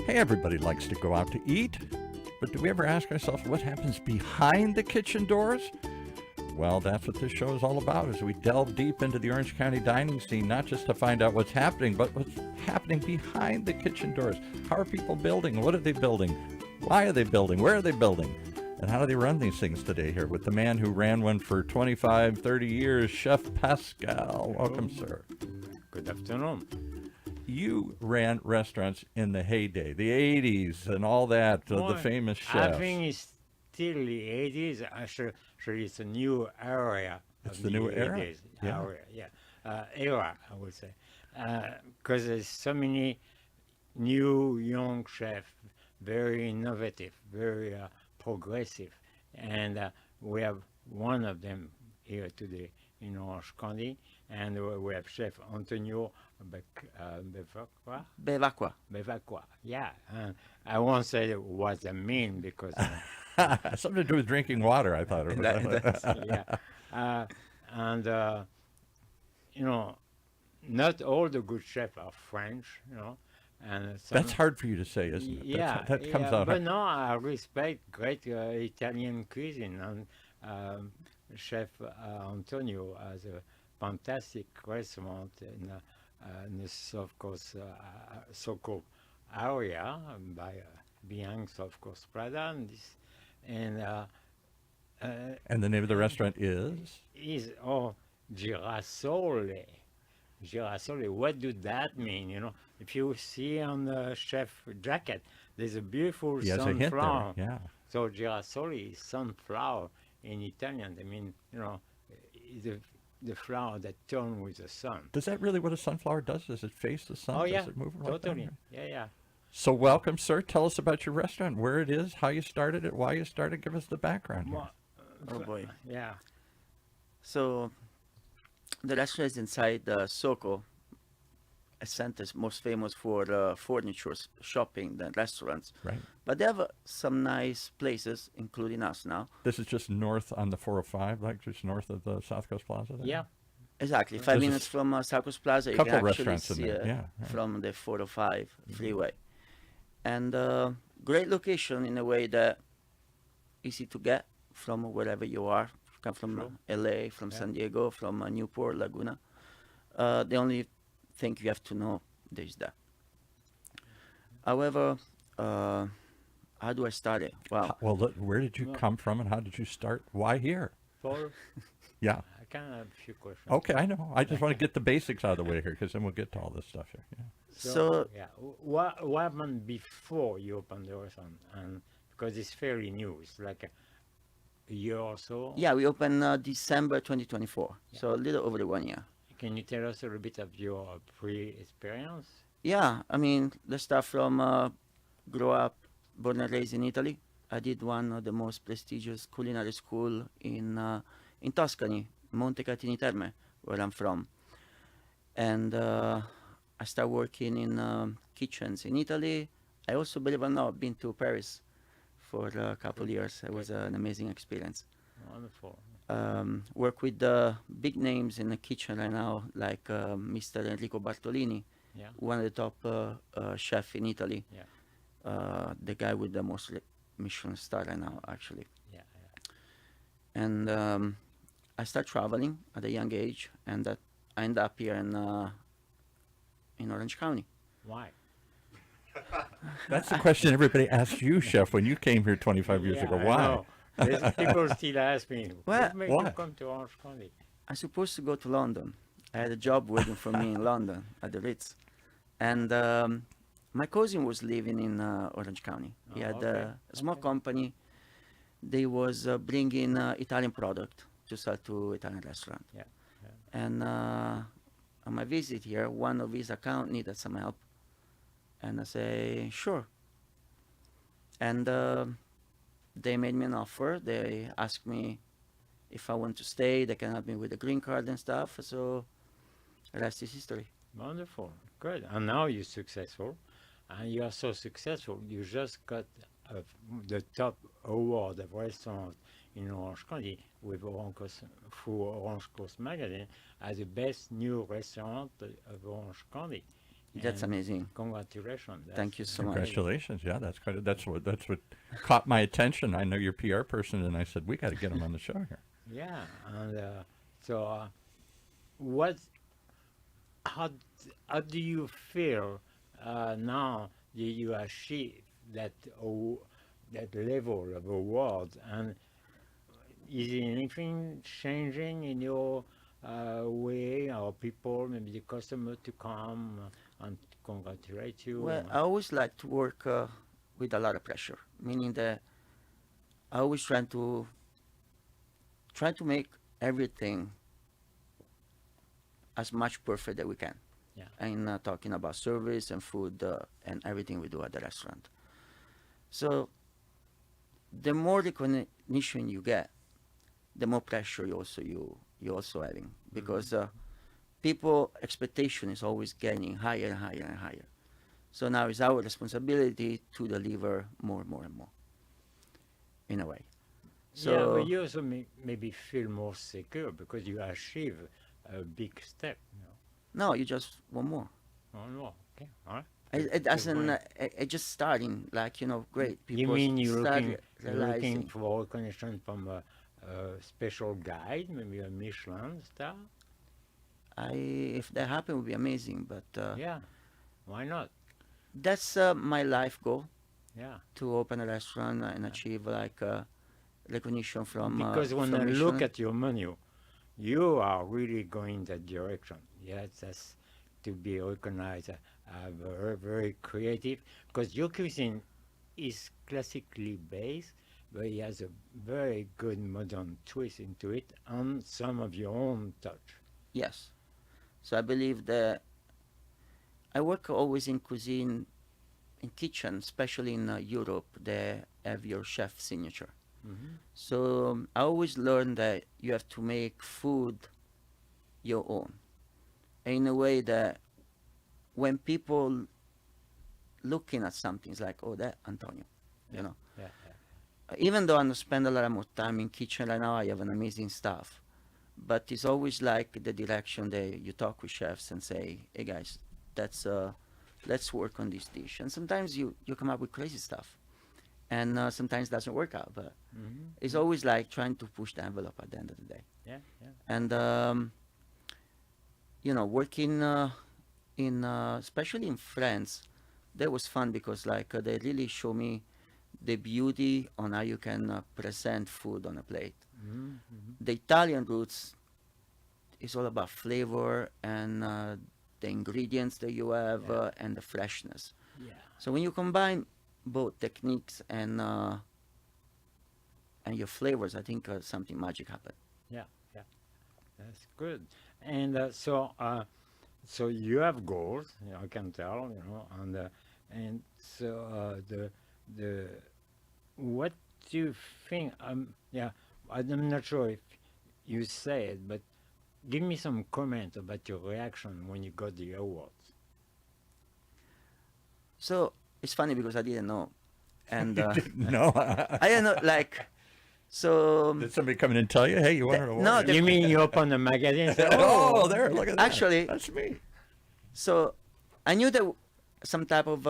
Hey, everybody likes to go out to eat, but do we ever ask ourselves what happens behind the kitchen doors? Well, that's what this show is all about as we delve deep into the Orange County dining scene, not just to find out what's happening, but what's happening behind the kitchen doors. How are people building? What are they building? Why are they building? Where are they building? And how do they run these things today here with the man who ran one for 25, 30 years, Chef Pascal. Welcome, sir. Good afternoon. You ran restaurants in the heyday, the 80s and all that, the famous chefs. I think it's still the 80s. Actually, it's a new area. It's the new era? 80s era, I would say. Because there's so many new young chefs, very innovative, very progressive. And we have one of them here today in Orange County. And we have Chef Antonio Bevacqua. Bevacqua, yeah. I won't say what I mean because... something to do with drinking water, I thought it was. Yeah. You know, not all the good chefs are French, you know. And that's hard for you to say, isn't it? Yeah, that comes out. But no, I respect great Italian cuisine. And Chef Antonio has a fantastic restaurant in this, of course, so-called area behind, of course, Prada. And the name of the restaurant is? Girasole. Girasole. What do that mean? You know, if you see on the chef jacket, there's a beautiful sunflower. Yeah. So girasole is sunflower in Italian. I mean, you know, the flower that turns with the sun. Is that really what a sunflower does? Does it face the sun? Oh, yeah, does it move totally. Like that? Yeah. So welcome, sir. Tell us about your restaurant, where it is, how you started it, why you started. Give us the background here. Oh boy. Yeah. So the restaurant is inside Soko, a center most famous for furniture, shopping, and restaurants. Right. But they have some nice places, including us now. This is just north on the 405, like just north of the South Coast Plaza there? Yeah. Exactly. 5 minutes from South Coast Plaza. You Couple can actually restaurants in see there. Yeah, right. from the 405 freeway. And great location in a way that easy to get from wherever you are. You come from LA, from San Diego, from Newport, Laguna. The only thing you have to know is that. However, how do I start it? Well, where did you come from and how did you start? Why here? Yeah. I can have a few questions. Okay, I know. I just want to get the basics out of the way here because then we'll get to all this stuff here. Yeah. So what happened before you opened the restaurant? And because it's fairly new, it's like a year or so. Yeah, we opened December 2024, so a little over 1 year. Can you tell us a little bit of your pre-experience? Yeah, I mean, let's start from grow up, born and raised in Italy. I did one of the most prestigious culinary school in Tuscany, Monte Catini Terme, where I'm from. And I started working in kitchens in Italy. I also, believe it or not, been to Paris for a couple of years. It was an amazing experience. Wonderful. Work with the big names in the kitchen right now, like Mr. Enrico Bartolini, one of the top chef in Italy. The guy with the most Michelin star right now, actually. And I started traveling at a young age, and that I ended up here in Orange County. Why? That's the question everybody asked you, Chef, when you came here 25 years ago. Why? People still ask me, what made you come to Orange County? I was supposed to go to London. I had a job waiting for me in London at the Ritz. And my cousin was living in Orange County. He had a small company. They was bringing Italian product to sell to Italian restaurant. And on my visit here, one of his account needed some help. And I say, sure. And they made me an offer. They asked me if I want to stay. They can help me with the green card and stuff. So the rest is history. Wonderful. Good. And now you're successful. And you are so successful. You just got the top award of restaurant in Orange County with Orange Coast magazine as the best new restaurant of Orange County. That's And amazing. Congratulations. Thank you so much. Congratulations. Yeah, that's what caught my attention. I know you're a PR person, and I said, we got to get him on the show here. Yeah, and so what? How how do you feel now that you achieve that level of award? And is anything changing in your way, or people, maybe the customer, to come and congratulate you? Well, I always like to work with a lot of pressure, meaning that I always try to make everything as much perfect that we can. Yeah. And talking about service and food and everything we do at the restaurant. So the more recognition you get, the more pressure you also having, because people expectation is always getting higher and higher and higher. So now it's our responsibility to deliver more and more and more, in a way. So Yeah, but you also maybe feel more secure because you achieve a big step. no, you just want more. Oh no, okay, all right. It doesn't. point. It just starting like great. You People mean start you're looking realizing. for recognition from a special guide, maybe a Michelin star? If that happen, would be amazing. But Yeah, why not? that's my life goal, Yeah, to open a restaurant and achieve like recognition from. because when from I Michelin. look at your menu, you are really going that direction. Yeah, that's to be recognized. Very, very creative, because your cuisine is classically based, but it has a very good modern twist into it and some of your own touch. Yes. So I believe that I work always in cuisine, in kitchen, especially in Europe. They have your chef signature. Mm-hmm. So I always learn that you have to make food your own, in a way that when people looking at something, it's like, oh, that Antonio, you know. Yeah, Even though I don't spend a lot of more time in kitchen right now, I have an amazing staff, but it's always like the direction that you talk with chefs and say, hey guys, that's let's work on this dish. And sometimes you come up with crazy stuff, and sometimes doesn't work out, but mm-hmm. it's always like trying to push the envelope at the end of the day. Yeah, yeah. And working in especially in France, that was fun because like they really show me the beauty on how you can present food on a plate. Mm-hmm. Mm-hmm. The Italian roots is all about flavor and the ingredients that you have Yeah. and the freshness. Yeah. So when you combine both techniques and your flavors, I think something magic happens. Yeah, yeah, that's good. And so you have goals, I can tell, and so the what do you think? Yeah, I'm not sure if you say it, but give me some comment about your reaction when you got the awards. So it's funny because I didn't know, and No. I didn't know like. So Did somebody come in and tell you, hey, you won an award? no, You mean you open a magazine and say, Oh, there, look at that. Actually- That's me. So I knew that some type of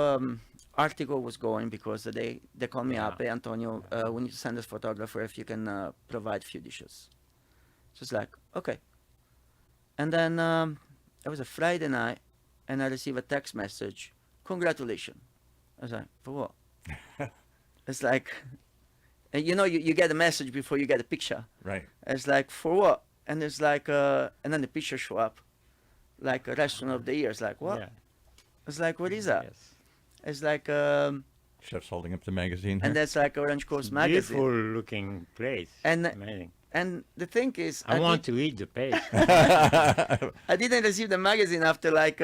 article was going because they called me Yeah. up, hey Antonio, we need to send us photographer if you can provide few dishes. So it's like, okay. And then it was a Friday night, and I received a text message, congratulations. I was like, for what? It's like, and you get a message before you get a picture. Right. It's like, for what? And it's like, and then the picture show up, like a restaurant of the year. It's like, what? Yeah. It's like, what is that? Yes. It's like, Chef's holding up the magazine here. and that's like Orange Coast magazine. Beautiful looking place. And Amazing. and the thing is, I want to eat the page. I didn't receive the magazine after like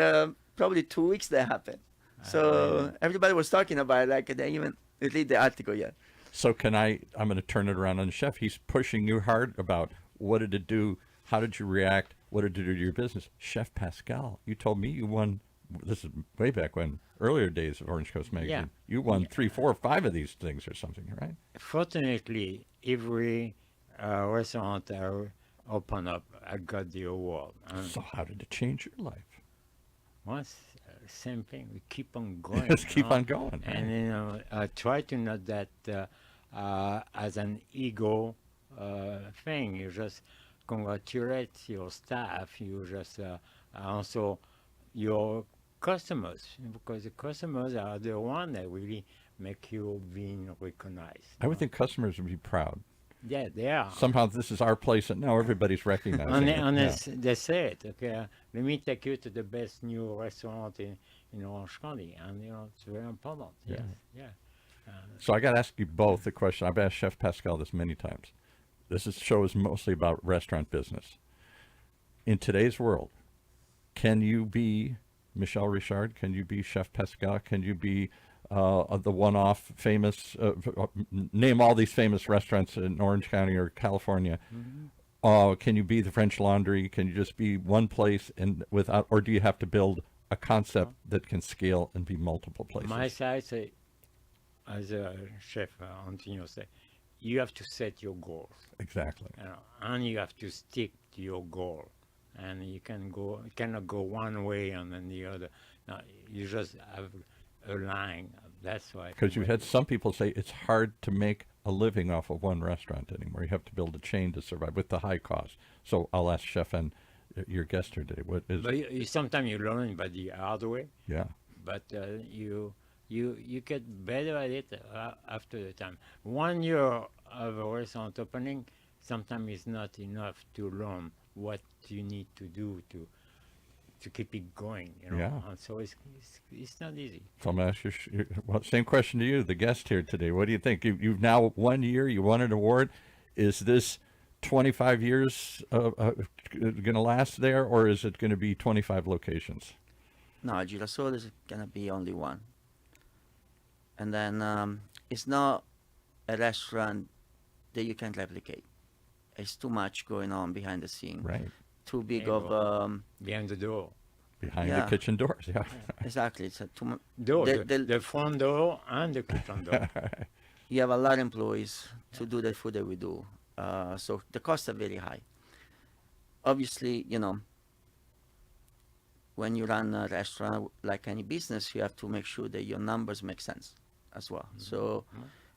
probably 2 weeks that happened. So everybody was talking about it, like they even read the article yet. So I'm going to turn it around on the chef. He's pushing you hard about what did it do? How did you react? What did it do to your business? Chef Pascal, you told me you won, this is way back when, earlier days of Orange Coast Magazine. Yeah. You won 3, 4, 5 of these things or something, right? Fortunately, every restaurant I open up, I got the award. And So how did it change your life? once same thing. We keep on going. Just you keep know. on going. And try to not that as an ego thing. You just congratulate your staff. You just also your customers, because the customers are the one that really make you being recognized. I would think customers would be proud. Yeah, they are. Somehow this is our place, and now everybody's recognizing it. Yeah. They say it. Okay, let me take you to the best new restaurant in Orange County, and it's very important. Yes, yeah. So I got to ask you both the question. I've asked Chef Pascal this many times. Show is mostly about restaurant business. In today's world, can you be Michel Richard? Can you be Chef Pascal? Can you be the one-off famous? Name all these famous restaurants in Orange County or California. Can you be the French Laundry? Can you just be one place and without, or do you have to build a concept that can scale and be multiple places? My side say, as a chef, Antonio say, you have to set your goals. Exactly. And you have to stick to your goal. And you cannot go one way and then the other. No, you just have a line. That's why. Because you had some people say it's hard to make a living off of one restaurant anymore. You have to build a chain to survive with the high cost. So I'll ask Chef and your guest here today. What is? But sometimes you learn by the hard way. Yeah. But you get better at it after the time. 1 year of a restaurant opening, sometimes it's not enough to learn what you need to do to keep it going. Yeah. And so it's not easy. So I'm going to ask you, well, same question to you, the guest here today. What do you think? You've now 1 year, you won an award. Is this 25 years going to last there, or is it going to be 25 locations? No, Girasole is gonna be only one. And then it's not a restaurant that you can replicate. It's too much going on behind the scene. Right. Too big Yeah, of behind the door. Behind the Yeah. kitchen doors, yeah. exactly. It's too much. Door, The- the front door and the kitchen door. You have a lot of employees to do the food that we do, so the costs are very high. Obviously, when you run a restaurant like any business, you have to make sure that your numbers make sense as well. So,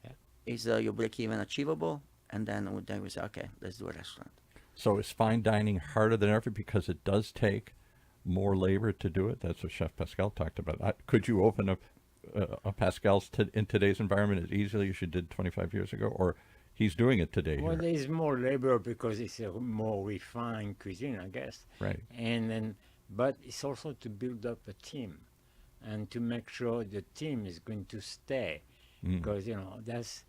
Yeah. is your break even achievable? And then we say, okay, let's do a restaurant. So is fine dining harder than ever because it does take more labor to do it? That's what Chef Pascal talked about. Could you open a Pascal's in today's environment as easily as you did 25 years ago? Or he's doing it today Well, here? there's more labor because it's a more refined cuisine, I guess. Right. And then, but it's also to build up a team and to make sure the team is going to stay, because that's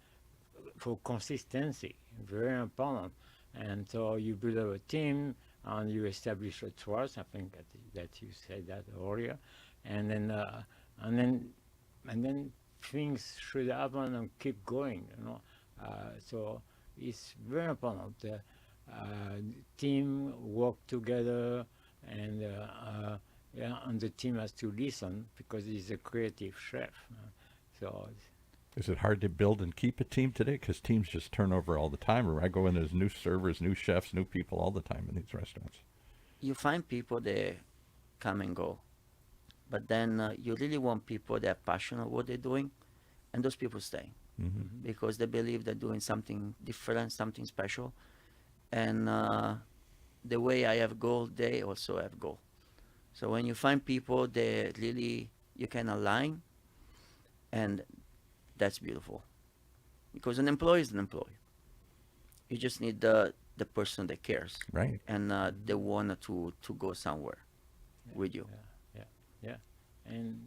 for consistency very important. And so you build up a team and you establish a trust. I think that you said that earlier, and then things should happen and keep going. So it's very important. Team work together, and and the team has to listen because he's a creative chef. So Is it hard to build and keep a team today? Because teams just turn over all the time. Or I go in, there's new servers, new chefs, new people all the time in these restaurants. You find people that come and go, but then you really want people that are passionate about what they're doing, and those people stay because they believe they're doing something different, something special. And the way I have goal, they also have goal. So when you find people that really you can align, and that's beautiful, because an employee is an employee. You just need the person that cares, Right. and they want to go somewhere with you. yeah, and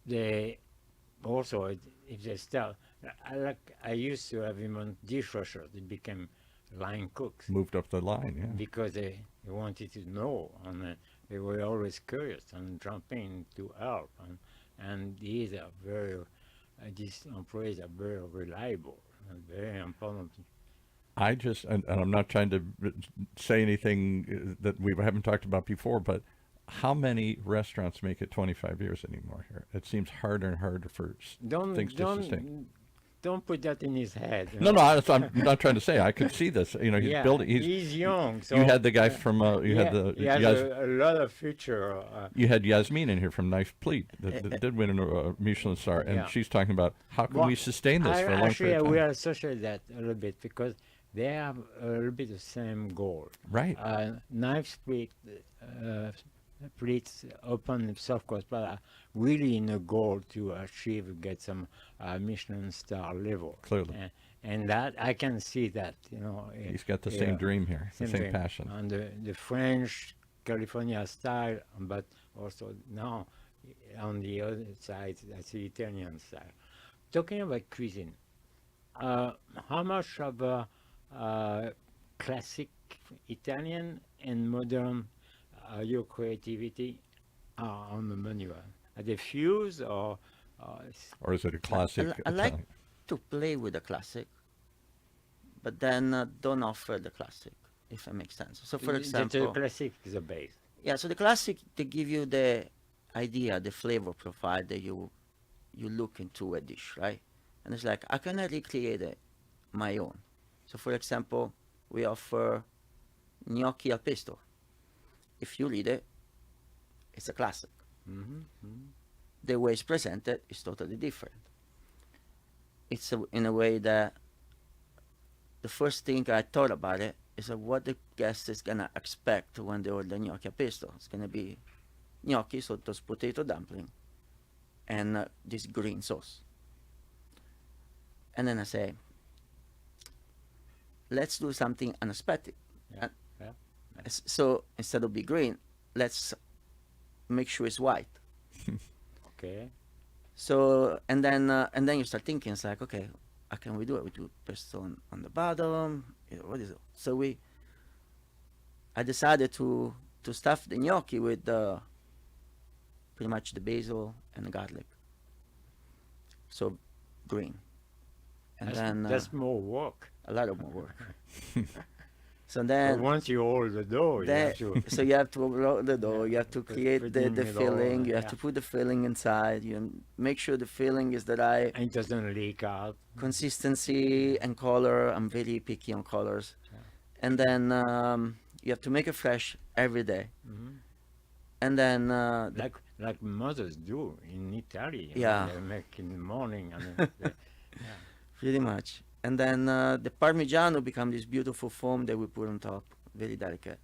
they also, if they start, I used to have him on dishwasher. They became line cooks Moved up the line, yeah. because they wanted to know, and they were always curious and jumping to help. And these are these employees are very reliable and very important. I just, and I'm not trying to say anything that we haven't talked about before, but how many restaurants make it 25 years anymore here? It seems harder and harder for things to sustain. don't put that in his head. No, I'm not trying to say. I could see this. You know, he's Yeah, building. he's young. So You had the guy from. You had the. he has a lot of future. You had Yasmin in here from Knife Pleat that did win a Michelin star, and Yeah. she's talking about how can Well, we sustain this for a long actually, period of we time. associate that a little bit because they have a little bit the same goal. Right. Knife split, pleats open soft course, but really in a goal to get some Michelin star level. Clearly. And that I can see that, you know. He's got the same dream here, the same dream. passion. And the French California style, but also now on the other side, that's the Italian style. Talking about cuisine, how much of classic Italian and modern your creativity are on the menu? Are they fused or? Or is it a classic? I like Italian? to play with the classic, but then don't offer the classic, if it makes sense. So, for The example, classic is the base. yeah, so the classic, they give you the idea, the flavor profile that you look into a dish, right? And it's like, how can I recreate it my own? So, for example, we offer gnocchi al pesto. If you read it, it's a classic. The way it's presented is totally different. It's in a way that the first thing I thought about it is what the guest is gonna expect when they order gnocchi al pesto. It's gonna be gnocchi sotto potato dumpling and this green sauce. And then I say, let's do something unexpected. Yeah, yeah. So instead of be green, let's make sure it's white. Okay. So and then you start thinking, it's like, okay, how can we do it? We do pesto on the bottom. You know, what is it? So I decided to stuff the gnocchi with pretty much the basil and the garlic. So green, and then That's more work. a lot of more work. So But then once you hold the dough, you have to. so you have to roll the dough, you have to create the Putting it all, filling, you have yeah. to put the filling inside, you make sure the filling is the right And it doesn't leak out. consistency and color. I'm very picky on colors. Yeah. And then you have to make it fresh every day. Mhm. And then Like mothers do in Italy. Yeah. They make in the morning. I mean, pretty much. And then the Parmigiano become this beautiful foam that we put on top, very delicate.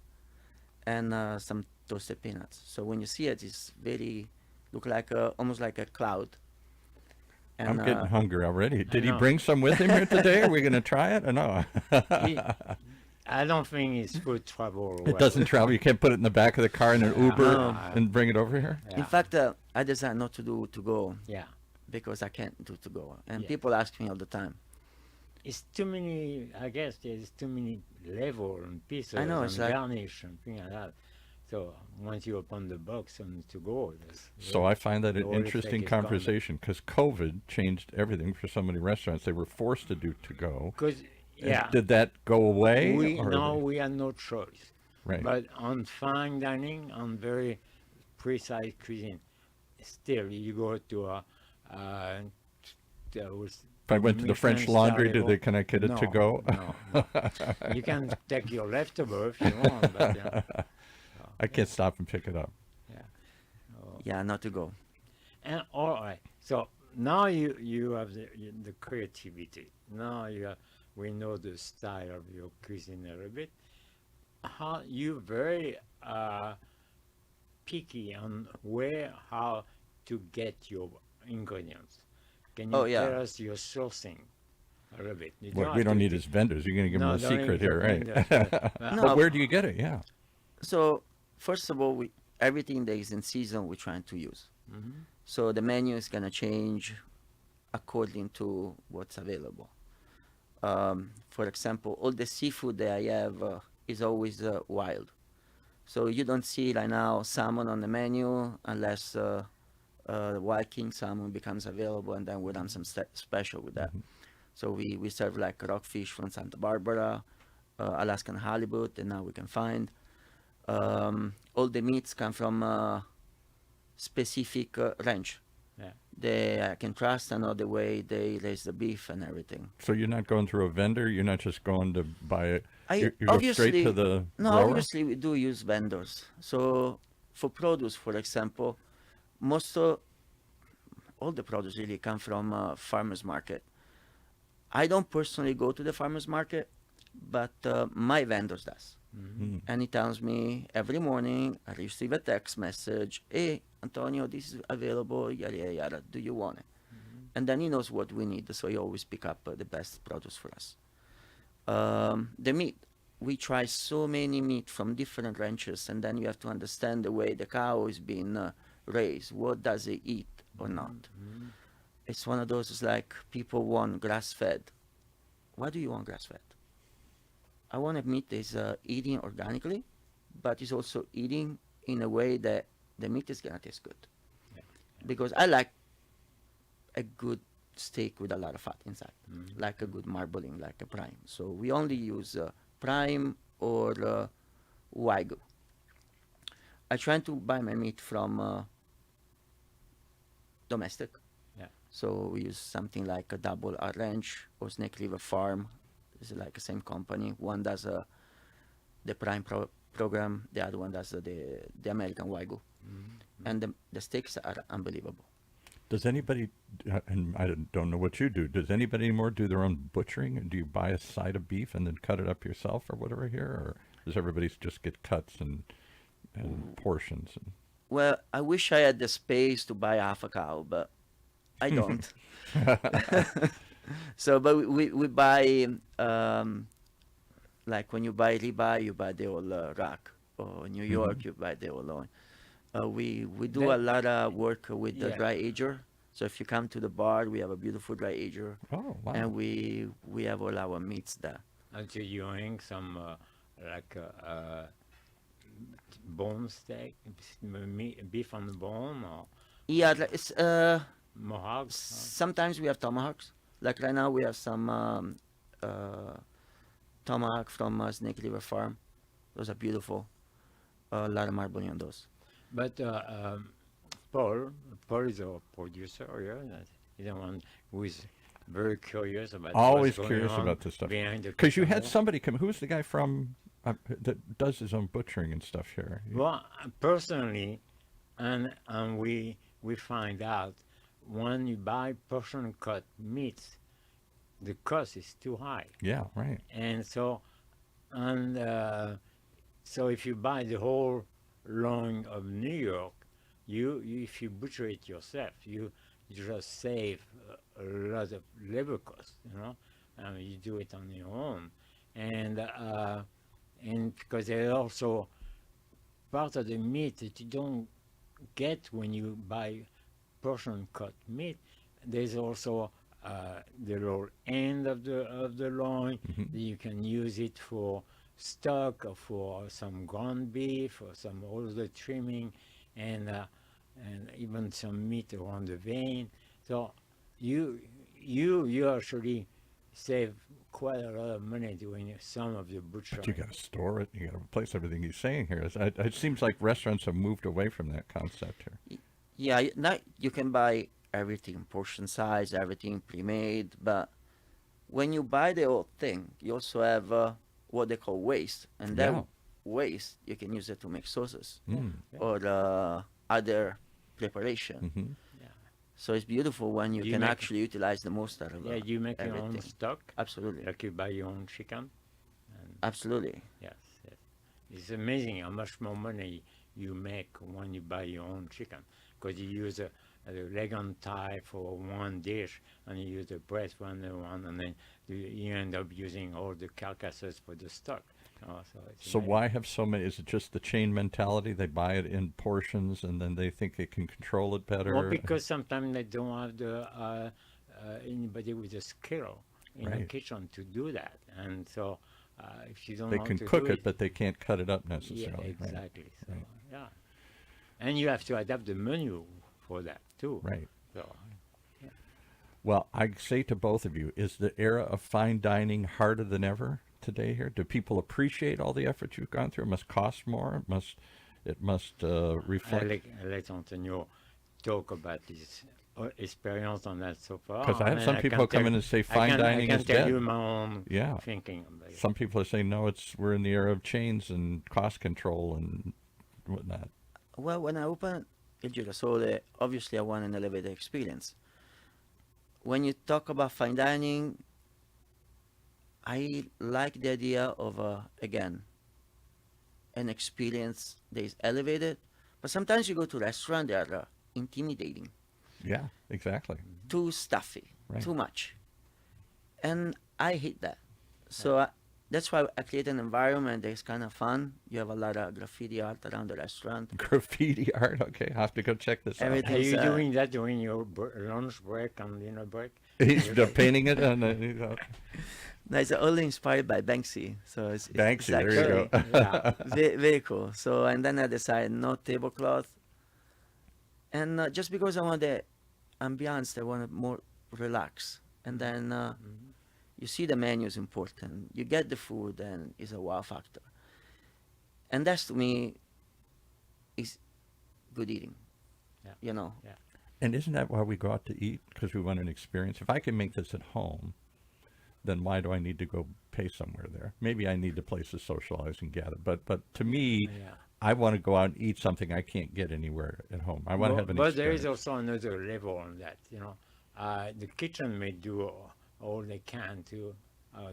And some toasted peanuts. So when you see it, it's very, look like almost like a cloud. And, I'm getting hungry already. Did he know. bring some with him here today? Are we going to try it or no? I don't think it's food travel. It doesn't travel. You can't put it in the back of the car in an Uber No. and bring it over here. Yeah. In fact, I decided not to do to go Yeah. because I can't do to go. And Yeah. people ask me all the time. It's too many, I guess there's too many level and pieces I know, and it's like- garnish and things like that. So once you open the box and to go, So I find that an All the interesting fake is gone. conversation because COVID changed everything for so many restaurants. They were forced to do to go. because And yeah, Did that go away? we or now they- we had no choice. Right. But on fine dining, on very precise cuisine, still you go to a. If I went to the French Laundry, can I get it to go? No. You can take your leftover if you want, but I can't stop and pick it up. Yeah, not to go. And all right, so now you have the creativity. Now we know the style of your cuisine a little bit. How you very picky on how to get your ingredients. Can you Oh, yeah. tell us your sourcing a little bit? You We have don't to need do- his vendors. You're going to give No, him a don't secret need here, the right? vendors, but- No. But where do you get it? Yeah. So first of all, everything that is in season we're trying to use. Mhm. So the menu is gonna change according to what's available. For example, all the seafood that I have is always wild. So you don't see right now salmon on the menu unless wild king salmon becomes available, and then we run some special with that. So we serve like rockfish from Santa Barbara, Alaskan halibut, and now we can find. All the meats come from specific ranch. Yeah. I can trust. I know the way they raise the beef and everything. So you're not going through a vendor. You're not just going to buy it. You go straight Obviously, to the no, grower. obviously we do use vendors. So for produce, for example, most of all the produce really come from farmers market. I don't personally go to the farmers market, but my vendors does. Mm. And he tells me every morning I receive a text message, hey, Antonio, this is available, yada, yada, yada. Do you want it? And then he knows what we need, so he always pick up the best produce for us. The meat, we try so many meat from different ranches, and then you have to understand the way the cow is being raised. What does it eat or not? It's one of those, it's like people want grass-fed. Why do you want grass-fed? I want a meat that is eating organically, but is also eating in a way that the meat is gonna taste good. Because I like a good steak with a lot of fat inside, like a good marbling, like a prime. So we only use prime or wagyu. I try to buy my meat from domestic. Yeah. So we use something like a Double R Ranch or Snake River Farm. It's like the same company. One does the prime program, the other one does the American wagyu. And the steaks are unbelievable. Does anybody, and I don't know what you do, does anybody anymore do their own butchering? Do you buy a side of beef and then cut it up yourself or whatever here? Or does everybody just get cuts and portions? Well, I wish I had the space to buy half a cow, but I don't. So, but we buy, like when you buy ribeye, you buy the whole rack. Or New York, you buy the whole loin. We do a lot of work with the dry ager. So if you come to the bar, we have a beautiful dry ager. Oh, wow. And we have all our meats there. Until you hang some like bone steak, beef on the bone, or Yeah, it's mohawks. sometimes we have tomahawks. Like right now, we have some tomahawk from Snake River Farm. Those are beautiful. A lot of marbling on those. But Paul is a producer, yeah. He's the one who is very curious about Always what's curious going on about this stuff. behind the Because you had camera. somebody come, who's the guy from, that does his own butchering and stuff here? Well, personally, and we find out when you buy portion cut meats, the cost is too high, Yeah, right. and so if you buy the whole loin of New York, you if you butcher it yourself, you just save a lot of labor costs, you know. You do it on your own, and because there's also part of the meat that you don't get when you buy portion cut meat. There's also the lower end of the loin. You can use it for stock or for some ground beef or some other trimming, and even some meat around the vein. So you actually save quite a lot of money doing some of the butchering. But you got to store it. You got to replace everything he's saying here. It seems like restaurants have moved away from that concept here. Yeah, now you can buy everything, portion size, everything pre-made, but when you buy the whole thing, you also have what they call waste, and that Yeah. waste you can use it to make sauces Mm. or other preparation. Mhm. So it's beautiful when you You can make- actually utilize the most out of Yeah, you make your own everything. stock, Absolutely, like you buy your own chicken. absolutely. Yes, yes. It's amazing how much more money you make when you buy your own chicken, because you use a leg and thigh for one dish, and you use the breast for another one, and then you end up using all the carcasses for the stock. It's So amazing. why have so many? Is it just the chain mentality? They buy it in portions and then they think they can control it better? Well, because sometimes they don't have the anybody with a skill in the Right. kitchen to do that, and so if you don't They know can to cook do it, but they can't cut it up yeah, necessarily. Right. exactly. So Right. yeah, and you have to adapt the menu for that too. Right. So Well, I say to both of you, is the era of fine dining harder than ever today here? Do people appreciate all the effort you've gone through? It must cost more. It must I reflect. let Antonio talk about his experience on that so far. Because I have some people can come tell- in and say I fine can, dining I can is tell dead. you my own Yeah. thinking about it. Some people are saying, no, we're in the era of chains and cost control and whatnot. Well, when I opened Il Girasole, obviously I want an elevated experience. When you talk about fine dining, I like the idea of, again, an experience that is elevated. But sometimes you go to a restaurant that are intimidating, Yeah, exactly. too stuffy, Right. too much. And I hate that. So that's why I create an environment that is kind of fun. You have a lot of graffiti art around the restaurant. Graffiti art. Okay, I have to go check this out. Everything. Are you It's, doing that during your lunch break and dinner break? He's painting it on No, it's all inspired by Banksy. So it's Banksy, there it's you actually go. Yeah. very cool. So, and then I decided no tablecloth. And just because I want the ambiance, I want to more relax. And then you see the menu is important. You get the food and it's a wow factor. And that's to me is good eating. Yeah. You know. Yeah. And isn't that why we go out to eat? Because we want an experience. If I can make this at home, then why do I need to go pay somewhere there? Maybe I need a place to socialize and gather. But to me, Yeah. I want to go out and eat something I can't get anywhere at home. I want to have an But there experience. is also another level on that, you know. The kitchen may do all they can to,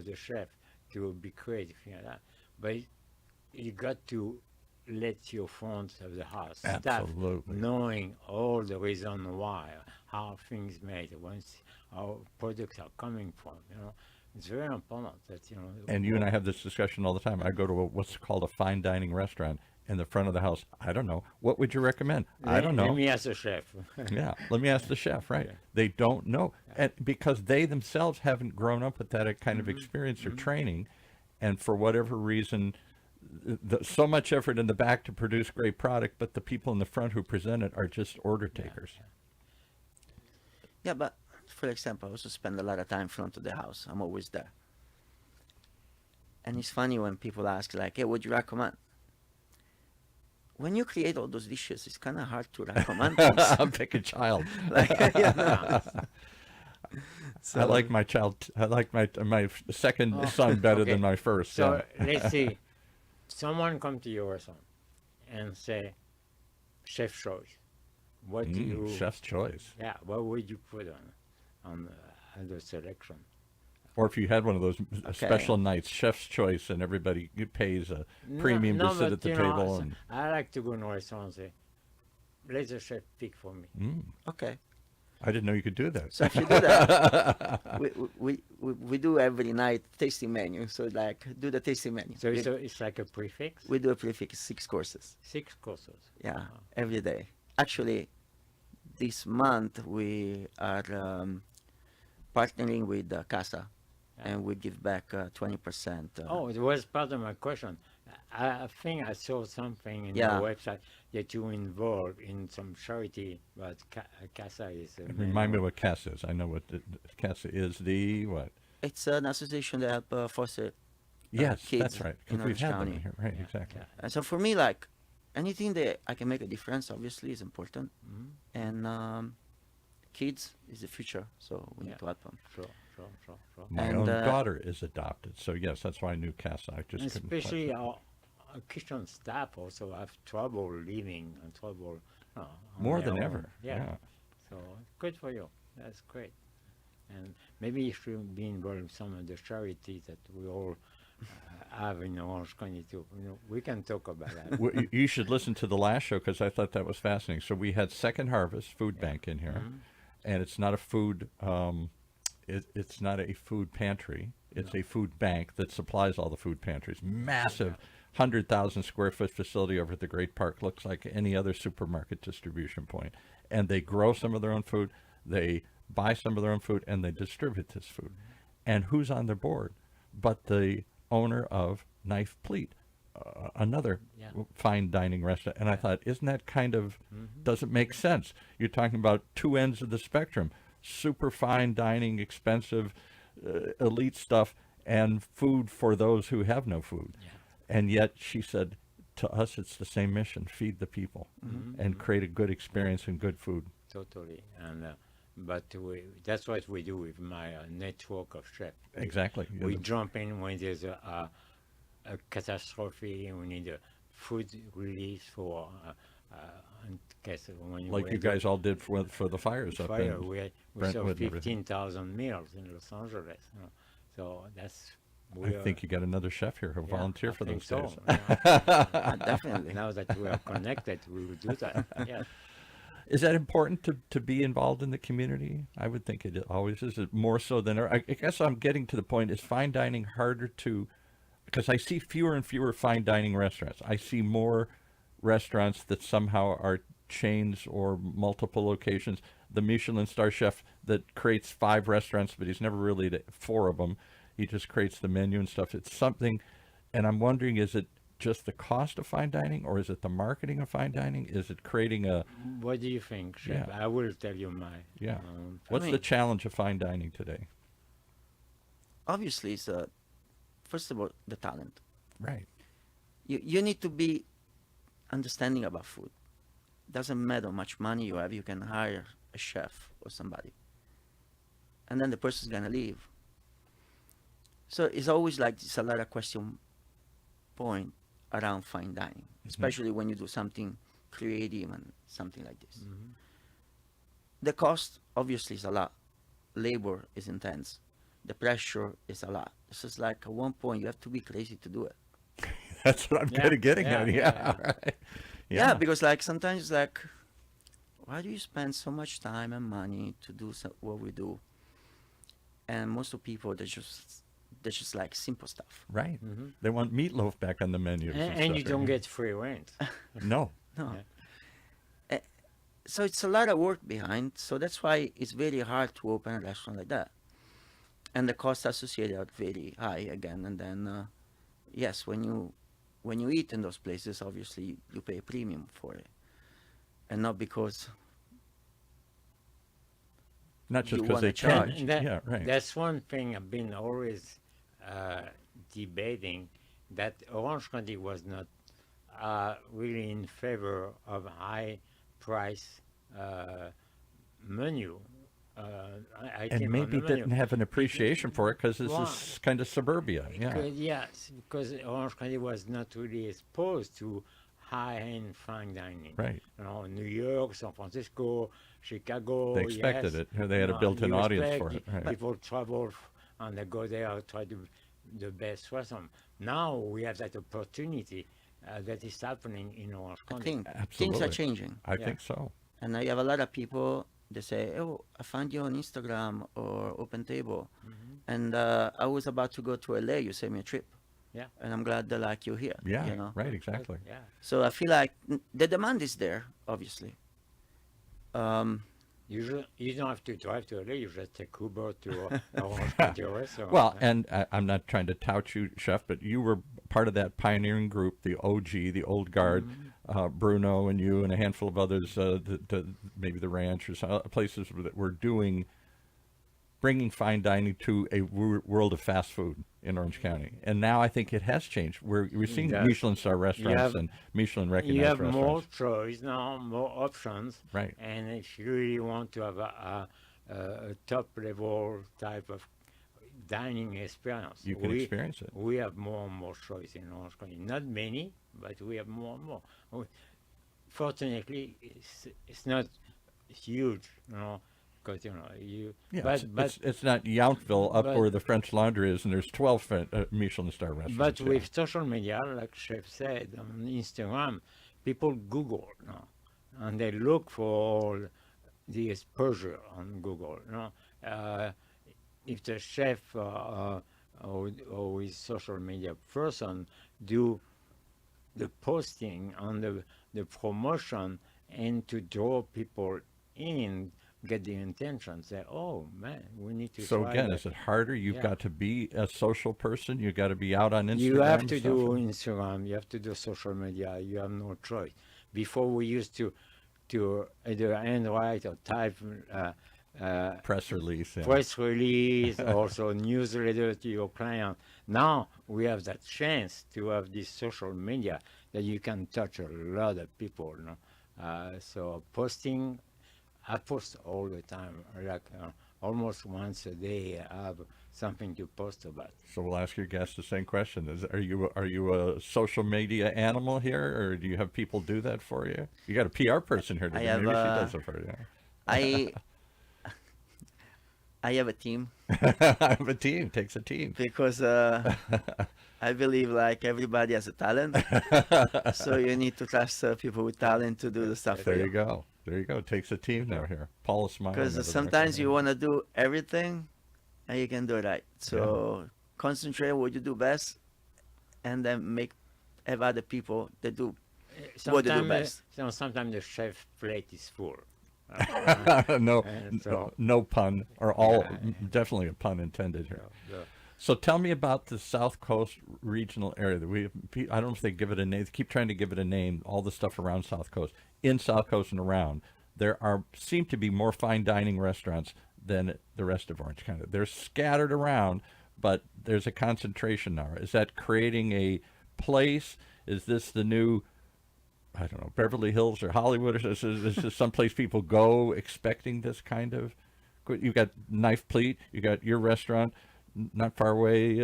the chef, to be creative, you know that. But you got to let your front of the house staff Absolutely. knowing all the reason why, how things made, how products are coming from, you know. It's very important that, you know. And you and I have this discussion all the time. I go to what's called a fine dining restaurant in the front of the house. I don't know. What would you recommend? I don't know. Let me ask the chef. Yeah, let me ask the chef, right? Yeah. They don't know. And because they themselves haven't grown up with that kind of experience or training, and for whatever reason, so much effort in the back to produce great product, but the people in the front who present it are just order takers. Yeah, but for example, I also spend a lot of time in front of the house. I'm always there. And it's funny when people ask, like, hey, what do you recommend? When you create all those dishes, it's kind of hard to recommend things. I'm picking child. Like, you know. I like my child. I like my second son better okay. than my first. So yeah. let's see, someone come to your restaurant and say, chef choice. What do you? Chef's choice. Yeah. What would you put on the selection? Or if you had one of those special nights, chef's choice, and everybody pays a premium to sit at the table. And I like to go in a restaurant and say, let the chef pick for me. Okay. I didn't know you could do that. So if you do that, we do every night tasting menu. So like, do the tasting menu. So it's like a prefix. We do a prefix, 6 courses. 6 courses. Yeah, every day. Actually, this month we are partnering with Casa, and we give back 20%. Oh, it was part of my question. I think I saw something in Yeah. your website that you involved in some charity, but Casa is. Remind me what CASA is. I know what CASA is. The what? It's an association that help foster Yes, kids that's right. in Because we've Orange had them County. here. Right, Yeah, exactly. yeah. And so for me, like, anything that I can make a difference, obviously, is important. Mhm. And kids is the future, so we Yeah. need to help them. Sure. My And, own daughter is adopted, so yes, that's why I knew CASA. I just couldn't place Especially it. our kitchen staff also have trouble living and trouble. On More their than own. ever. Yeah. So good for you. That's great. And maybe you should be involved in some of the charities that we all have in Orange County too. You know, we can talk about that. You should listen to the last show because I thought that was fascinating. So we had Second Harvest Food Bank in here, and it's not a food. It's not a food pantry. It's a food bank that supplies all the food pantries. Massive, 100,000 square foot facility over at the Great Park. Looks like any other supermarket distribution point. And they grow some of their own food. They buy some of their own food, and they distribute this food. And who's on their board but the owner of Knife Pleat, another Yeah. fine dining restaurant. And I thought, isn't that kind of, doesn't make sense? You're talking about two ends of the spectrum, super fine dining, expensive, elite stuff, and food for those who have no food. Yeah. And yet she said, to us, it's the same mission, feed the people and create a good experience and good food. Totally. And but that's what we do with my network of chefs. Exactly. We jump in when there's a catastrophe. We need a food release for in case when Like we you had guys all did for the fires up fire. in We Brentwood sold and everything. 15,000 meals in Los Angeles. So that's I think you got another chef here who'll volunteer I for think those days. so, yeah. Definitely. Now that we are connected, we will do that. Yeah. Is that important to be involved in the community? I would think it always is. It more so than I guess I'm getting to the point. Is fine dining harder to? Because I see fewer and fewer fine dining restaurants. I see more restaurants that somehow are chains or multiple locations. The Michelin star chef that creates 5 restaurants, but he's never really 4 of them. He just creates the menu and stuff. It's something, and I'm wondering, is it just the cost of fine dining, or is it the marketing of fine dining? Is it creating a? What do you think, Chef? Yeah. I will tell you my. Yeah. Um, What's the mean- challenge of fine dining today? Obviously, it's first of all the talent. Right. You need to be understanding about food. Doesn't matter how much money you have, you can hire a chef or somebody, and then the person's gonna leave. So it's always like it's a lot of question point around fine dining, especially when you do something creative and something like this. mhm. The cost obviously is a lot. Labor is intense. The pressure is a lot. It's just like at one point you have to be crazy to do it. That's what I'm Yeah, kind of getting yeah, at. Yeah. yeah, yeah. Right. Yeah, because like sometimes it's like, why do you spend so much time and money to do what we do? And most of people they're just like simple stuff. Right. Mhm. They want meatloaf back on the menus. And stuff, you don't right? get free rent. No. No. Yeah. So it's a lot of work behind. So that's why it's very hard to open a restaurant like that. And the costs associated are very high again. And then, yes, when you eat in those places, obviously you pay a premium for it, and not because Not just You because wanna they charge. charge. And that- Yeah. Right. That's one thing I've been always debating, that Orange County was not really in favor of high price menu. I And came on maybe the menu. didn't have an appreciation for it because this Well, is kind of suburbia. Yeah. Yes, because Orange County was not really exposed to high-end fine dining. Right. You know, New York, San Francisco, Chicago. They expected yes. it. They had a No, built-in you audience for expect it. Right. People travel and they go there, try to the best restaurant. Now we have that opportunity that is happening in Orange I County. think Absolutely. things are changing. I Yeah. think so. And I have a lot of people, they say, oh, I found you on Instagram or Open Table. And I was about to go to LA, you sent me a trip. Yeah. And I'm glad that like you're here. Yeah. You know? Right. Exactly. Yeah. So I feel like the demand is there, obviously. You don't have to drive to LA. You just take Uber to Orange County restaurant. Well, and I'm not trying to tout you, Chef, but you were part of that pioneering group, the OG, the old guard, Bruno and you and a handful of others, maybe the ranch or some places that were bringing fine dining to a world of fast food in Orange County. And now I think it has changed. We're seeing does. Michelin star restaurants have- and Michelin you recognized have restaurants. more choice now, more options. Right. And if you really want to have a top level type of dining experience, You can experience it. We have more and more choice in Orange County. Not many, but we have more and more. Fortunately, it's not huge, because Yeah, but it's not Yountville up but- where the French Laundry is, and there's 12 Michelin star restaurants. But yeah. with social media, like Chef said, on Instagram, people Google now, and they look for all the exposure on Google. If the chef or his social media person do the posting on the promotion and to draw people in, get the intention, say, oh man, we need to So try again, that. is it harder? You've Yeah. got to be a social person. You've got to be out on Instagram. You have and to stuff? do Instagram. You have to do social media. You have no choice. Before we used to either handwrite or type press release. Yeah. press release, also newsletter to your client. Now we have that chance to have this social media that you can touch a lot of people. So posting I post all the time, like almost once a day. I have something to post about. So we'll ask your guests the same question: are you a social media animal here, or do you have people do that for you? You got a PR person here I today. have Maybe she does it for you. I I have a team I have a team. Takes a team. because I believe like everybody has a talent, so you need to trust people with talent to do the stuff for There you you. go. There you go. Takes a team now here. Paul is smiling. Because over there. sometimes you want to do everything, and you can do it right. So concentrate what you do best, and then have other people that do what they do best. Sometimes the chef plate is full. no, And so- no pun, or all Yeah. definitely a pun intended here. So, So tell me about the South Coast regional area. I don't know if they give it a name. They keep trying to give it a name. All the stuff around South Coast, in South Coast and around, there seem to be more fine dining restaurants than the rest of Orange County. They're scattered around, but there's a concentration now. Is that creating a place? Is this the new, I don't know, Beverly Hills or Hollywood? Or is this someplace people go expecting this kind of? You've got Knife Pleat. You got your restaurant, not far away.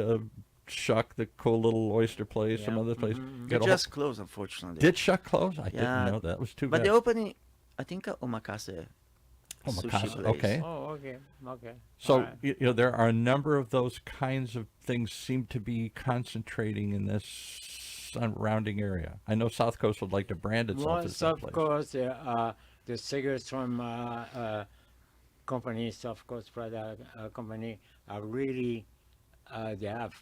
Shuck, the cool little oyster place, some Yeah. other place. Mhm. You They got a whole- just closed, unfortunately. did Shuck close? I Yeah. didn't know that. That was too But bad. they're opening, I think, Omakase. Omakase, Sushi place. okay. oh, okay, okay. So All right. you know there are a number of those kinds of things seem to be concentrating in this surrounding area. I know South Coast would like to brand itself as Most that of place. course, the cigarettes from company, South Coast product company, are really they have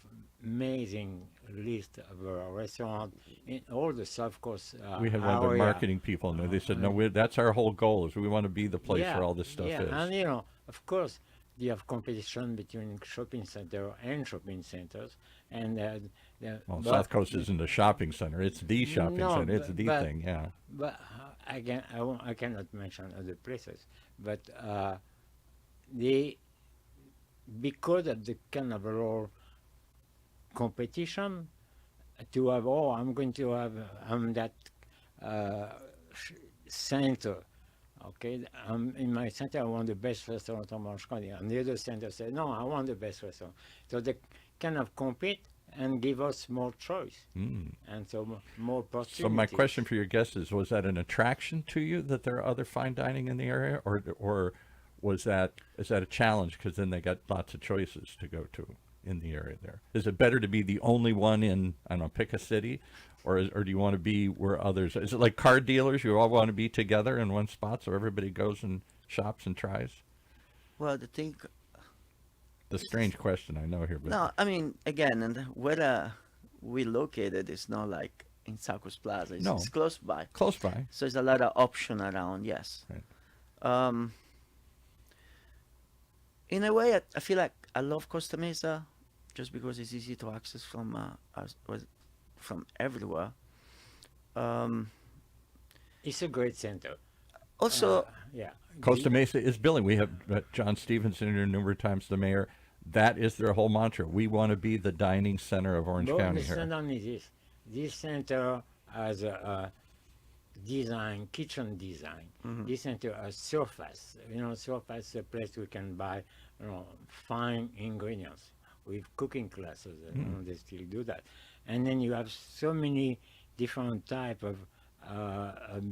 amazing list of restaurant in all the South Coast. We had one of their area. marketing people in there. They said, "No, that's our whole goal is we want to be the place Yeah, where all this stuff yeah, is." and you know, of course, you have competition between shopping center and shopping centers, and Well, but- South Coast isn't a shopping center; it's the shopping No, center. It's but- the but- thing. Yeah. But I cannot mention other places, but because of the kind of raw competition to have, I'm going to have that center. Okay, in my center, I want the best restaurant in Orange County. And the other center said, no, I want the best restaurant. So they kind of compete and give us more choice. Mm. And so more opportunities. So my question for your guest is: was that an attraction to you that there are other fine dining in the area, or is that a challenge because then they got lots of choices to go to in the area there? Is it better to be the only one in, I don't know, pick a city, or do you want to be where others? Is it like car dealers? You all want to be together in one spot so everybody goes and shops and tries? Well, the thing, The strange question, I know here, but no, I mean, again, and where we located is not like in South Coast Plaza. It's, No. it's close by. close by. So there's a lot of option around, yes. Right. In a way, I feel like I love Costa Mesa just because it's easy to access from everywhere. It's a great center. Also, Yeah. Costa Mesa is billing. We have John Stevenson in here numerous times, the mayor. That is their whole mantra. We want to be the dining center of Orange But County it's here. not only this. This center has a design, kitchen design. This center has surface. Surface is a place we can buy, fine ingredients with cooking classes. They still do that. And then you have so many different type of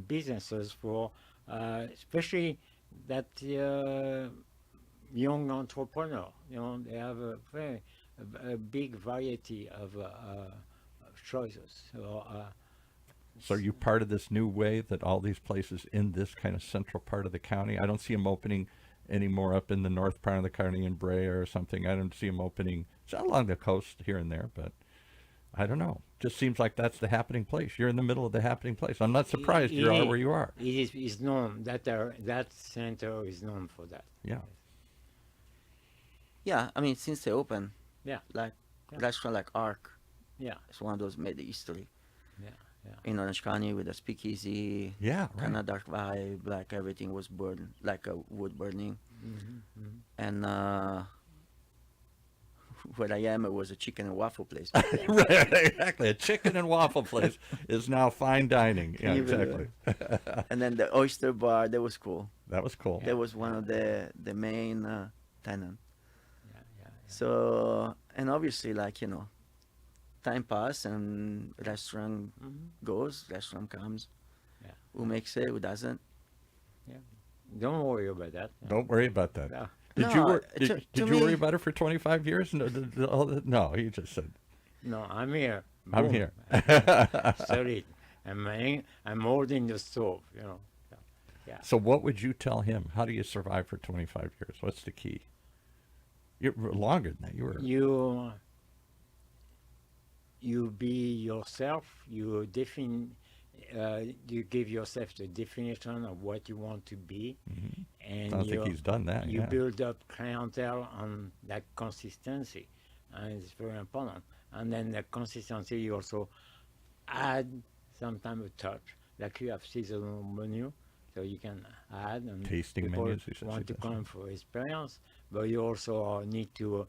businesses for, especially that young entrepreneur. They have a big variety of choices. So are you part of this new wave that all these places in this kind of central part of the county? I don't see them opening anymore up in the north part of the county in Brea or something. I don't see them opening along the coast here and there, but I don't know. Just seems like that's the happening place. You're in the middle of the happening place. I'm not surprised you are where you are. It is known that center is known for that. Yeah. yeah, I mean, since they opened, Yeah. like Yeah. restaurant like Arc, Yeah, it's one of those made the history yeah. in Orange County with a speakeasy, Yeah, kind right. of dark vibe, like everything was burned, like a wood burning. Mm-hmm. And where I am, it was a chicken and waffle place. Right, exactly. A chicken and waffle place is now fine dining. Yeah, Can you believe exactly. And then the oyster bar, that was cool. That was cool. That was one of the main tenant. Yeah. So, and obviously, like, time pass and restaurant goes, restaurant comes. Yeah. Who makes it, who doesn't. Don't worry about that. Don't worry about that. No. Did No, you wor- to- did, to did you worry me- about it for 25 years? No, you just said, No, I'm here. I'm Boom. here. Solid. I'm holding the stove, So what would you tell him? How do you survive for 25 years? What's the key? You're longer than that. You were. You be yourself. You give yourself the definition of what you want to be, and I don't think he's done that. you Yeah. build up clientele on that consistency, and it's very important. And then the consistency, you also add sometimes a touch, like you have seasonal menu, so you can add and Tasting people menus, you said, want to suggestion. come for experience, but you also need to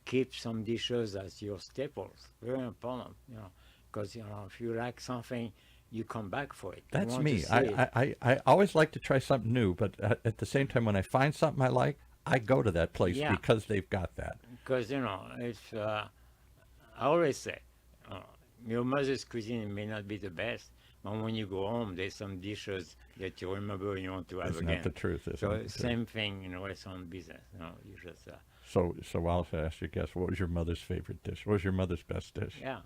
keep some dishes as your staples. Very important, because if you like something, you come back for it. You That's want me. to see it. I always like to try something new, but at the same time, when I find something I like, I go to that place Yeah. because they've got that. Because it's I always say your mother's cuisine may not be the best, but when you go home, there's some dishes that you remember you want to have Isn't again. that the truth? So Isn't it? same thing in restaurant business. You just So I'll ask you, guess, what was your mother's favorite dish? What was your mother's best dish? yeah.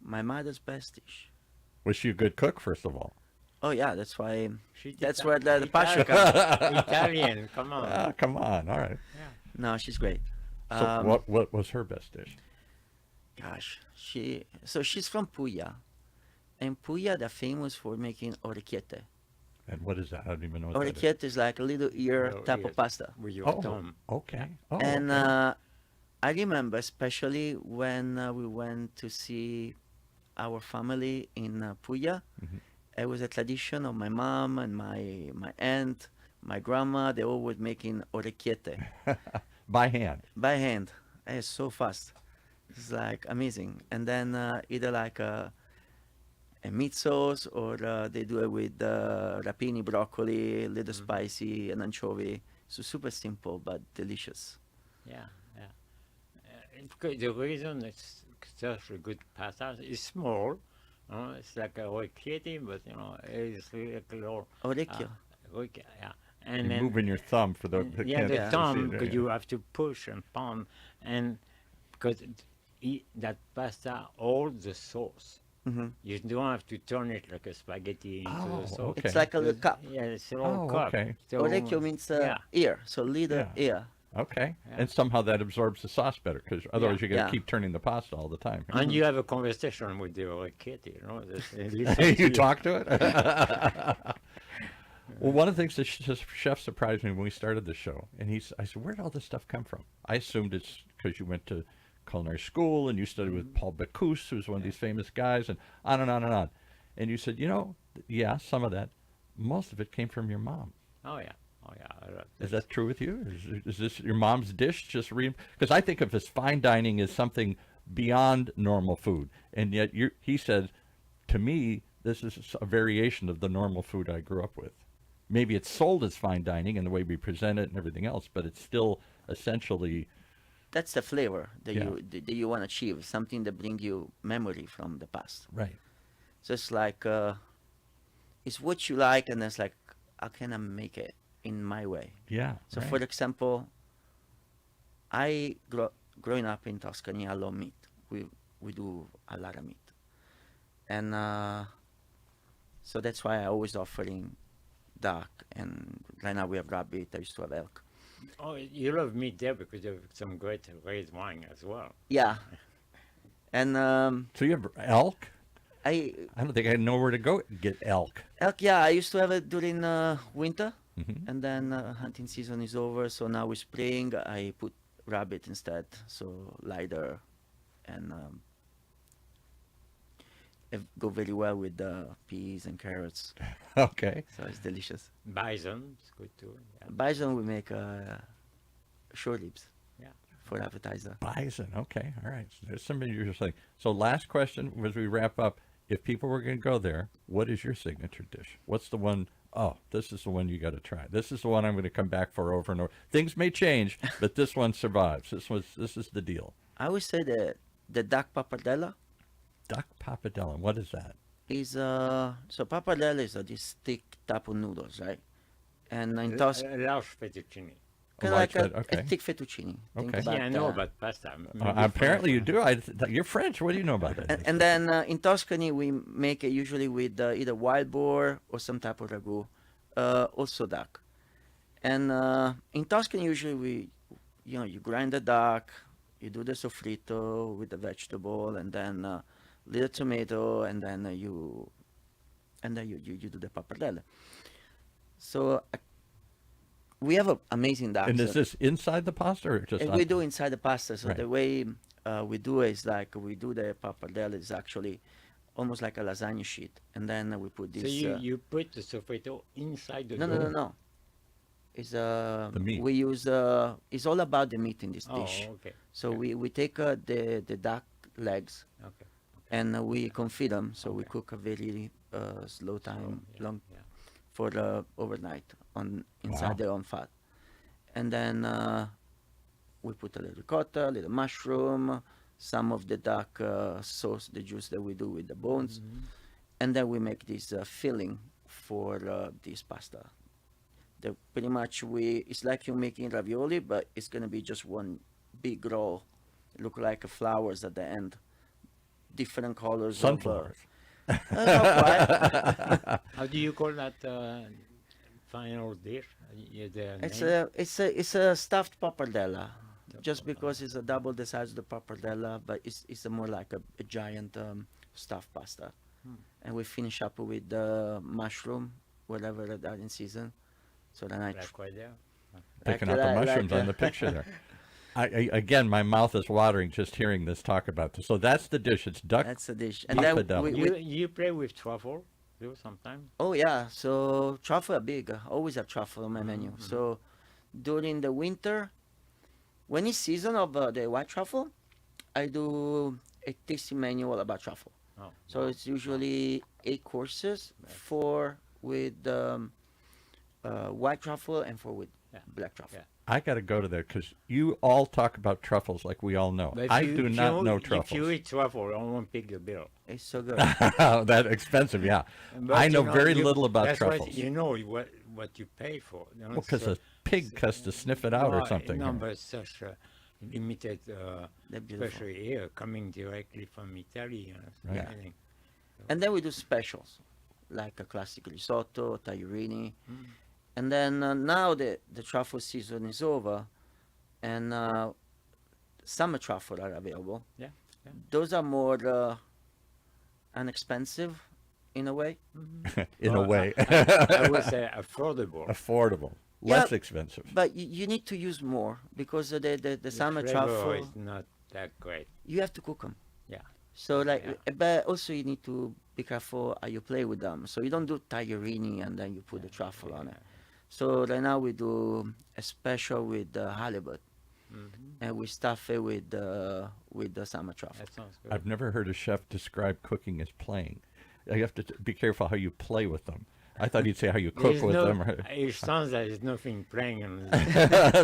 My mother's best dish. Was she a good cook, first of all? Oh yeah, that's why. She's That's where the passion comes. Italian, come on. Ah, come on. All right. No, she's great. So what was her best dish? Gosh, she's from Puglia, and Puglia they're famous for making orecchiette. And what is that? I don't even know what that is. Orecchiette is like a little ear Little type ears. of pasta. With your Oh, thumb. okay. Oh, And okay. I remember especially when we went to see our family in Puglia. Mhm. It was a tradition of my mom and my aunt, my grandma. They all were making orecchiette By hand. by hand. It's so fast. It's like amazing. And then either like a meat sauce or they do it with rapini, broccoli, a little spicy, and anchovy. So super simple but delicious. Yeah. Because the reason it's such a good pasta is small. It's like a orecchiette, but it's like a little Orecchio. yeah. And You're then moving your thumb for the the can't see thumb, it, because yeah. you have to push and pound, and because that pasta holds the sauce. hmm You don't have to turn it like a spaghetti into Oh, the sauce. okay. It's like a little cup. Yeah, it's a little Oh, cup. okay. So, Orecchio means yeah. ear, so little Yeah. ear. Okay. Yeah. And somehow that absorbs the sauce better, because otherwise you got to Yeah. keep turning the pasta all the time. And you have a conversation with the orecchiette, that's- You talk to it? Well, one of the things the chef surprised me when we started the show, and I said, where did all this stuff come from? I assumed it's because you went to culinary school and you studied with Paul Bocuse, who's one of these famous guys, and on and on and on. And you said, yeah, some of that, most of it came from your mom. Oh yeah. Is that true with you? Is this your mom's dish? Because I think of as fine dining as something beyond normal food, and yet he said, to me, this is a variation of the normal food I grew up with. Maybe it's sold as fine dining and the way we present it and everything else, but it's still essentially That's the flavor that Yeah. you want to achieve, something that brings you memory from the past. right. So it's like it's what you like, and it's like, how can I make it in my way? Yeah. So, right. for example, growing up in Tuscany, I love meat. We do a lot of meat, and so that's why I always offering duck. And right now we have rabbit. I used to have elk. Oh, you love meat there because you have some great red wine as well. Yeah, and So you have elk? I I don't think I know where to go get elk. elk. Yeah, I used to have it during winter, Mhm. and then hunting season is over. So now with spring, I put rabbit instead. So lighter, and it go very well with peas and carrots. Okay. So it's delicious. Bison, it's good too. Yeah. Bison we make short ribs. for appetizer. Bison. Okay. All right. So there's somebody you're just like. So last question as we wrap up. If people were going to go there, what is your signature dish? What's the one? Oh, this is the one you got to try. This is the one I'm going to come back for over and over. Things may change, but this one survives. This is the deal. I would say the duck pappardella Duck pappardelle. What is that? is so pappardella is this thick type of noodles, right? And in A Tuscany, large fettuccine. kind of large like okay. a thick fettuccine. Think Okay. about Yeah, I know that. about pasta. Maybe Apparently you French. do. You're French. What do you know about that? And then in Tuscany, we make it usually with either wild boar or some type of ragu, also duck. And in Tuscany, usually you grind the duck, you do the sofrito with the vegetable, and then little tomato, and then you do the pappardelle. So we have an amazing duck. And is this inside the pasta or just? And we do inside the pasta. So Right. the way we do it is like we do the pappardelle is actually almost like a lasagna sheet, and then we put this. So you put the sofrito inside the no, dough? no. It's The meat. we use it's all about the meat in this dish. Oh, okay. So okay. we take the duck legs Okay. and we confit them. So we Okay. cook a very slow time, yeah, long yeah. for overnight on inside Wow. their own fat, and then we put a little ricotta, a little mushroom, some of the duck sauce, the juice that we do with the bones, Mhm. and then we make this filling for this pasta. The pretty much it's like you're making ravioli, but it's gonna be just one big roll. Look like flowers at the end, different colors. Sunflowers. Not quite. How do you call that final dish? The It's name? it's a stuffed pappardella, just because it's a double the size of the pappardella, but it's a more like a giant stuffed pasta. And we finish up with the mushroom, whatever that are in season. So then Like right there? Picking like- up the like- mushrooms on the picture there. Again, my mouth is watering just hearing this talk about this. So that's the dish. It's duck. That's the dish. And then Pappardella. You play with truffle, do sometime? oh yeah, so truffle are big. Always have truffle on my menu. Mhm. So during the winter, when it's season of the white truffle, I do a tasting menu all about truffle. Oh, So it's usually 8 courses, Right. 4 with white truffle and 4 with Yeah. black truffle. Yeah. I got to go to there because you all talk about truffles like we all know. But if I you- do if not you- know If you truffles. eat truffle, I won't pick the bill. It's so good. That expensive, yeah. But I you know very you- little about that's truffles. What, you know what you pay for. You know, Well, because so- a pig has to sniff it out or Well, something. No, but such limited, They're beautiful. especially here, coming directly from Italy. Right. I think. And then we do specials, like a classic risotto, tagliarini. Mm. And then now the truffle season is over, and summer truffle are available. Yeah, yeah. Those are more inexpensive in a way. In a Well, way. I would say affordable. Affordable. Yeah. Less expensive. But you need to use more because the summer flavor truffle, is not that great. you have to cook them. Yeah. So like, Yeah. but also you need to be careful how you play with them. So you don't do tagliarini and then you put the truffle on it. So right now we do a special with halibut, Mm-hmm. and we stuff it with the summer truffle. That sounds good. I've never heard a chef describe cooking as playing. You have to be careful how you play with them. I thought he'd say how you cook There's with no- them. It sounds like there's nothing playing on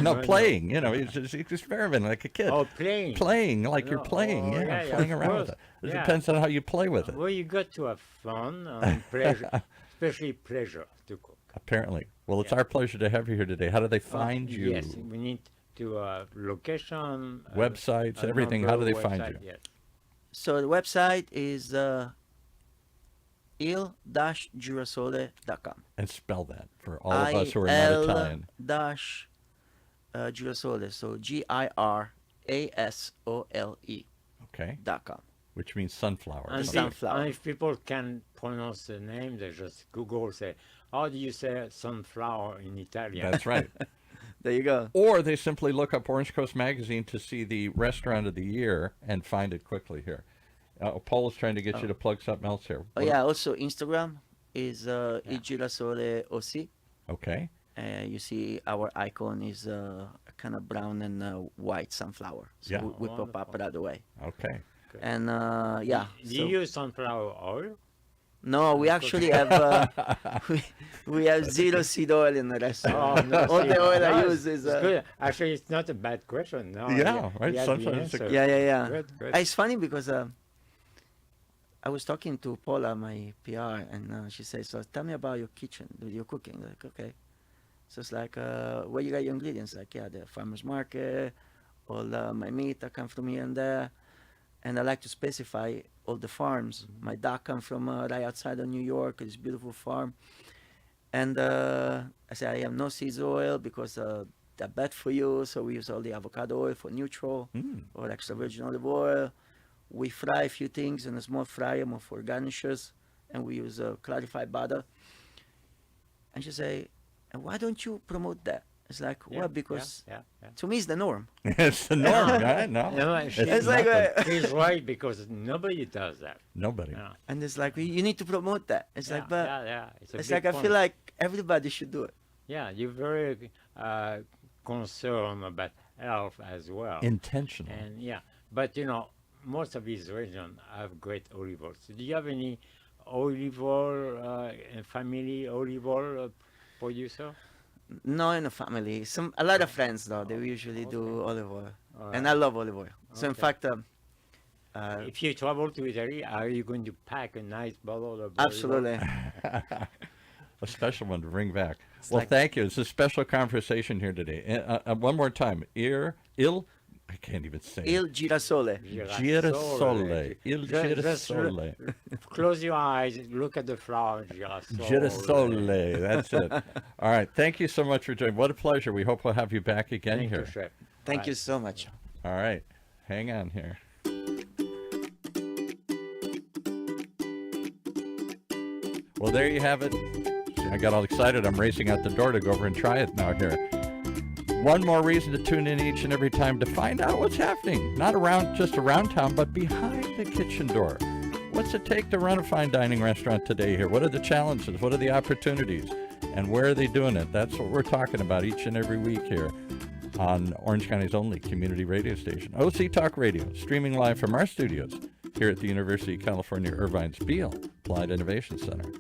No, playing. You know, it's just experimenting like a kid. Oh, playing. Playing like you're No, playing. oh, Yeah, yeah, playing of around with course. it. It Yeah. depends on how you play with it. Well, you got to have fun and pleasure, especially pleasure to cook. Apparently. Well, it's Yeah. our pleasure to have you here today. How do they find you? Yes, we need to location, Websites, a everything. number How do they of find website, you? Yes. So the website is il-girasole.com. And spell that for all of us who are not Italian. dash girasole. So GIRASOLE.com. Okay. .com. Which means sunflower. And, something. sunflower. and if people can pronounce the name, they just Google say, how do you say sunflower in Italian? That's right. There you go. Or they simply look up Orange Coast Magazine to see the restaurant of the year and find it quickly here. Paul is trying to get you to plug something else here. Oh yeah. Also Instagram is Il Girasole OC. Okay. You see our icon is kind of brown and white sunflower. So Yeah. we pop up Wonderful. right away. Okay. And yeah. Do you use sunflower oil? No, we actually have we have zero seed oil in the restaurant. No, All see, the oil I no, use is it's good. Actually, it's not a bad question. No, Yeah, right, you have the sometimes it's a- answer. yeah. Good, good. It's funny because I was talking to Paula, my PR, and she says, "So tell me about your kitchen, your cooking." Like, okay. So it's like, where you got your ingredients? Like, yeah, the farmer's market, all my meat that come from here and there. And I like to specify all the farms. My duck come from right outside of New York. It's a beautiful farm. And I say I have no seed oil because they're bad for you. So we use all the avocado oil for neutral or extra virgin olive oil. We fry a few things in a small fryer more for garnishes. And we use clarified butter. And she say, and why don't you promote that? It's like, Yeah, well, because yeah. to me it's the norm. It's the norm, right? No. No, It's It's like, nothing. He's right because nobody does that. Nobody. Yeah, and it's like, you need to promote that. It's yeah, like, but yeah. It's a it's big like I point. feel like everybody should do it. Yeah, you're very concerned about health as well. Intentional. And yeah, but you know, most of these regions have great olive oils. Do you have any olive oil, family olive oil producer? No, in the family. A lot of friends though. They usually do olive oil, All and right. I love olive oil. So in Okay. fact, If you travel to Italy, are you going to pack a nice bottle of olive oil? absolutely. A special one to bring back. It's Well, like- thank you. It's a special conversation here today. One more time. I can't even say Il it. Girasole. Girasole. Il Just Girasole. close your eyes, look at the flower, girasole. Girasole. That's it. All right. Thank you so much for joining. What a pleasure. We hope we'll have you back again Thank here. you, chef. Thank Bye. you so much. All right. Hang on here. Well, there you have it. See, I got all excited. I'm racing out the door to go over and try it now here. One more reason to tune in each and every time to find out what's happening. Not just around town, but behind the kitchen door. What's it take to run a fine dining restaurant today here? What are the challenges? What are the opportunities? And where are they doing it? That's what we're talking about each and every week here on Orange County's only community radio station, OC Talk Radio, streaming live from our studios here at the University of California, Irvine's Beale Applied Innovation Center.